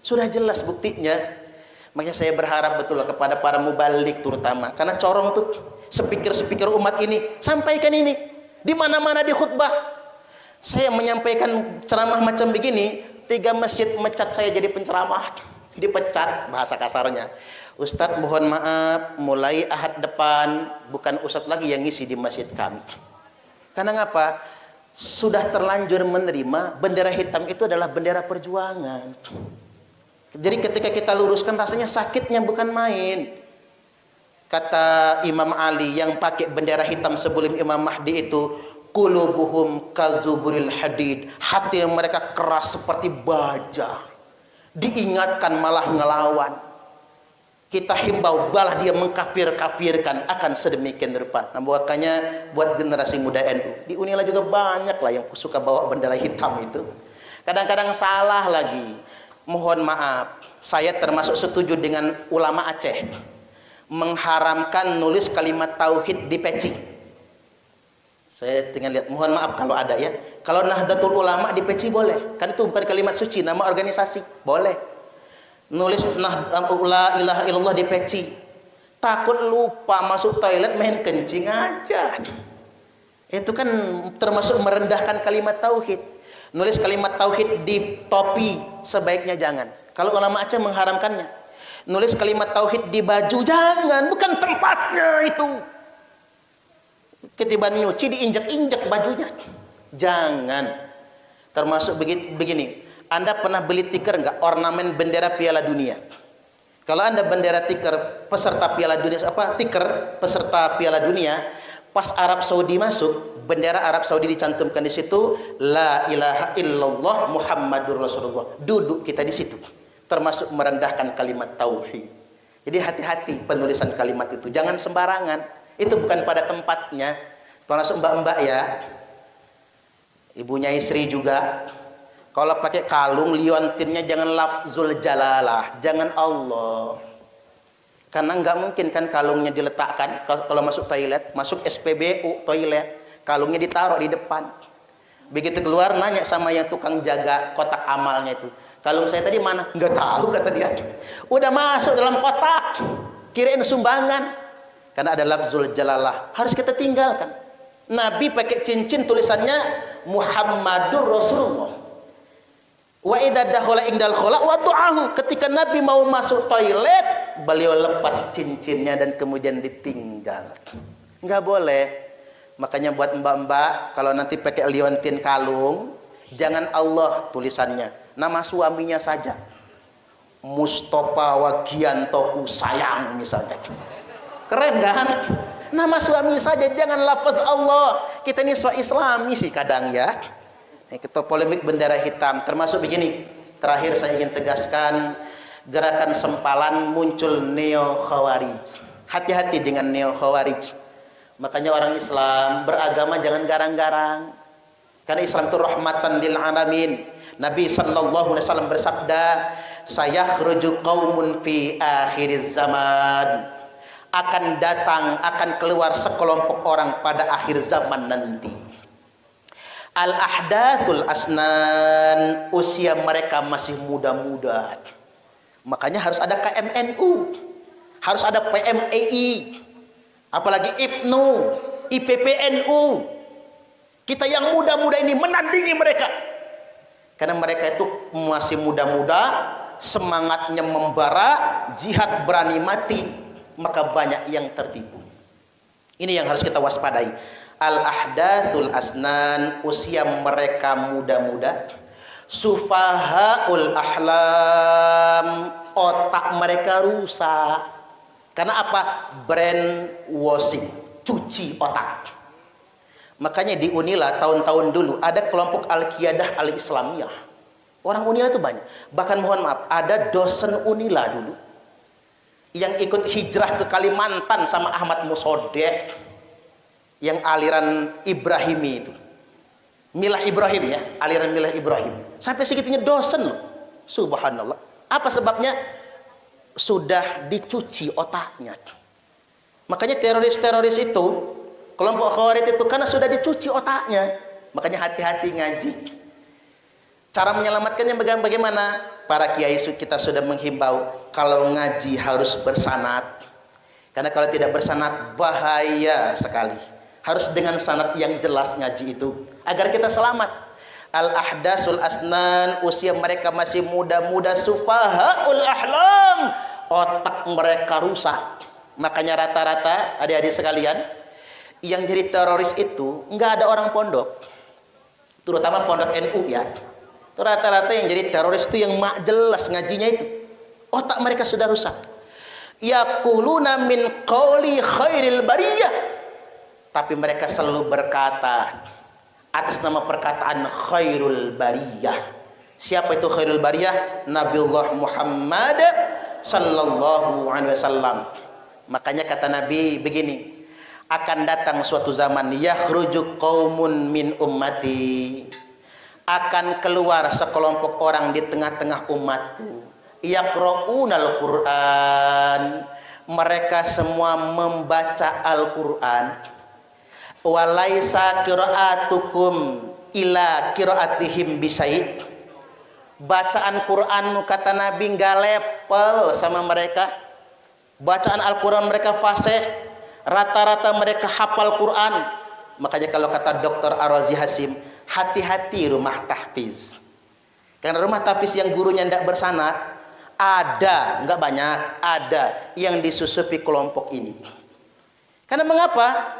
sudah jelas buktinya. Makanya saya berharap betul kepada para mubalik terutama, karena corong tuh speaker-speaker umat ini, sampaikan ini di mana-mana di khutbah. Saya menyampaikan ceramah macam begini, 3 masjid mecat saya jadi penceramah, dipecat bahasa kasarnya. Ustadz mohon maaf, mulai Ahad depan bukan Ustadz lagi yang ngisi di masjid kami. Karena ngapa? Sudah terlanjur menerima bendera hitam itu adalah bendera perjuangan. Jadi ketika kita luruskan rasanya sakitnya bukan main. Kata Imam Ali yang pakai bendera hitam sebelum Imam Mahdi itu, qulubuhum kazuburil hadid. Hati mereka keras seperti baja. Diingatkan malah ngelawan. Kita himbau balah dia mengkafir-kafirkan, akan sedemikian rupa. Nah, makanya buat generasi muda NU di Unila juga banyak lah yang suka bawa bendera hitam itu. Kadang-kadang salah lagi. Mohon maaf, saya termasuk setuju dengan ulama Aceh mengharamkan nulis kalimat tauhid di peci. Saya tinggal lihat, mohon maaf kalau ada ya. Kalau Nahdlatul Ulama di peci boleh, kan itu bukan kalimat suci, nama organisasi, boleh. Nulis la ilaha illallah di peci. Takut lupa masuk toilet main kencing aja. Itu kan termasuk merendahkan kalimat tauhid. Nulis kalimat tauhid di topi sebaiknya jangan. Kalau ulama Aceh mengharamkannya. Nulis kalimat tauhid di baju jangan, bukan tempatnya itu. Ketiban nyuci diinjak-injak bajunya. Jangan. Termasuk begini. Anda pernah beli tikar enggak ornamen bendera Piala Dunia? Kalau Anda bendera tikar peserta Piala Dunia, tikar peserta Piala Dunia, pas Arab Saudi masuk, bendera Arab Saudi dicantumkan di situ, la ilaha illallah Muhammadur Rasulullah. Duduk kita di situ. Termasuk merendahkan kalimat tauhid. Jadi hati-hati penulisan kalimat itu, jangan sembarangan. Itu bukan pada tempatnya. Termasuk mbak-mbak ya. Ibunya istri juga. Kalau pakai kalung, liontinnya jangan lafzul jalalah, jangan Allah. Karena nggak mungkin kan kalungnya diletakkan kalau masuk toilet, masuk SPBU toilet, kalungnya ditaruh di depan. Begitu keluar nanya sama yang tukang jaga kotak amalnya itu, kalung saya tadi mana? Nggak tahu kata dia. Udah masuk dalam kotak, kirain sumbangan. Karena ada lafzul jalalah, harus kita tinggalkan. Nabi pakai cincin tulisannya Muhammadur Rasulullah. Wa idza dakhala indal khala wa du'ahu. Ketika Nabi mau masuk toilet, beliau lepas cincinnya dan kemudian ditinggal. Enggak boleh. Makanya buat mbak-mbak kalau nanti pakai liontin kalung, Jangan Allah tulisannya, nama suaminya saja. Mustafa Wagiantoku sayang misalnya. Keren kan? Nama suami saja, jangan lafaz Allah. Kita ini so Islami sih kadang ya. Kita polemik bendera hitam, termasuk begini. Terakhir saya ingin tegaskan, gerakan sempalan muncul neo khawarij. Hati-hati dengan neo khawarij. Makanya orang Islam beragama jangan garang-garang. Karena Islam itu rahmatan lil alamin. Nabi sallallahu alaihi wasallam bersabda, sayakhruju qaumun fi akhiriz zaman. Akan datang, akan keluar sekelompok orang pada akhir zaman nanti. Al-ahdathul asnan, usia mereka masih muda-muda. Makanya harus ada KMNU, harus ada PMEI, apalagi IPNU, IPPNU. Kita yang muda-muda ini menandingi mereka. Karena mereka itu masih muda-muda, semangatnya membara, jihad berani mati, maka banyak yang tertipu. Ini yang harus kita waspadai. Al-ahdathul asnan, usia mereka muda-muda. Sufahaul ahlam, otak mereka rusak. Karena apa? Brainwashing, cuci otak. Makanya di Unila tahun-tahun dulu ada kelompok Al-Qiyadah Al-Islamiyah. Orang Unila itu banyak. Bahkan mohon maaf, ada dosen Unila dulu yang ikut hijrah ke Kalimantan sama Ahmad Musodek, yang aliran Ibrahimi itu. Milah Ibrahim ya, aliran Milah Ibrahim. Sampai segitunya dosen loh. Subhanallah. Apa sebabnya? Sudah dicuci otaknya. Makanya teroris-teroris itu, kelompok Khawarij itu karena sudah dicuci otaknya. Makanya hati-hati ngaji. Cara menyelamatkannya bagaimana? Para kiai kita sudah menghimbau, kalau ngaji harus bersanad. Karena kalau tidak bersanad bahaya sekali. Harus dengan sanad yang jelas ngaji itu agar kita selamat. Al-ahdasul asnan, usia mereka masih muda-muda. Sufahaul ahlam, otak mereka rusak. Makanya rata-rata adik-adik sekalian, yang jadi teroris itu nggak ada orang pondok, terutama pondok NU ya. Rata-rata yang jadi teroris itu yang mak jelas ngajinya itu, otak mereka sudah rusak. Yaquluna min qauli khairil bariyah, tapi mereka selalu berkata atas nama perkataan khairul bariyah. Siapa itu khairul bariyah? Nabiullah Muhammad sallallahu alaihi wasallam. Makanya kata Nabi begini, akan datang suatu zaman, yakhruju qaumun min ummati, akan keluar sekelompok orang di tengah-tengah umatku, yaqra'unal Qur'an, mereka semua membaca Al-Qur'an, walaisa qira'atukum ila qira'atihim bisai', bacaan Qur'anmu kata Nabi enggak level sama mereka. Bacaan Al-Qur'an mereka fasih, rata-rata mereka hafal Quran. Makanya kalau kata Dr. Ar-Razi Hasim, hati-hati rumah tahfiz. Karena rumah tahfiz yang gurunya tidak bersanad, ada, enggak banyak, ada yang disusupi kelompok ini. Karena mengapa?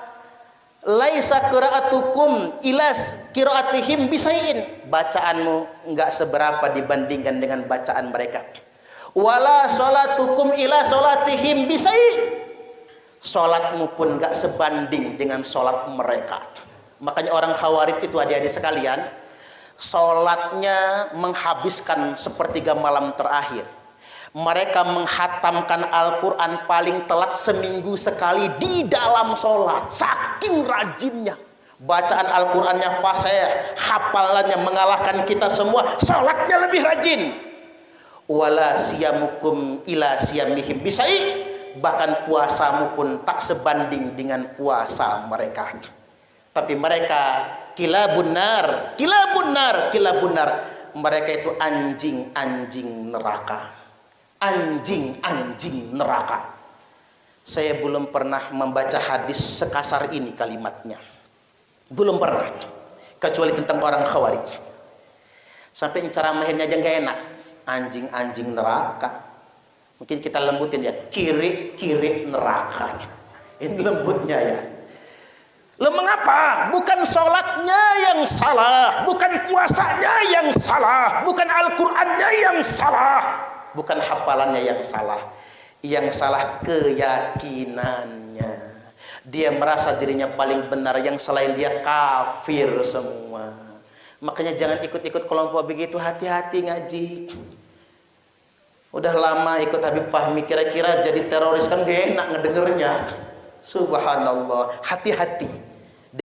Laisa qira'atukum ilas qira'atihim bisai'in, bacaanmu enggak seberapa dibandingkan dengan bacaan mereka. Wala sholatukum ila sholatihim bisai', sholatmu pun enggak sebanding dengan sholat mereka. Makanya orang Khawarij itu adik-adik sekalian, sholatnya menghabiskan sepertiga malam terakhir. Mereka menghatamkan Al-Quran paling telat seminggu sekali di dalam sholat. Saking rajinnya. Bacaan Al-Qurannya fasih, hafalannya mengalahkan kita semua. Sholatnya lebih rajin. Wala siyamukum ila siyamihim bisai', bahkan puasamu pun tak sebanding dengan puasa mereka. Tapi mereka kilabun nar, kilabun nar, kilabun nar. Mereka itu anjing-anjing neraka. Anjing-anjing neraka. Saya belum pernah membaca hadis sekasar ini kalimatnya. Belum pernah. Kecuali tentang orang Khawarij. Sampai ceramahinnya aja gak enak. Anjing-anjing neraka. Mungkin kita lembutin ya, kiri-kiri neraka. Ini lembutnya ya. Loh mengapa? Bukan sholatnya yang salah, bukan puasanya yang salah, bukan Al-Qur'annya yang salah, bukan hafalannya yang salah. Yang salah keyakinannya. Dia merasa dirinya paling benar, yang selain dia kafir semua. Makanya jangan ikut-ikut kelompok begitu, hati-hati ngaji. Udah lama ikut Habib Fahmi, kira-kira jadi teroris kan gak enak ngedengernya. Subhanallah, hati-hati.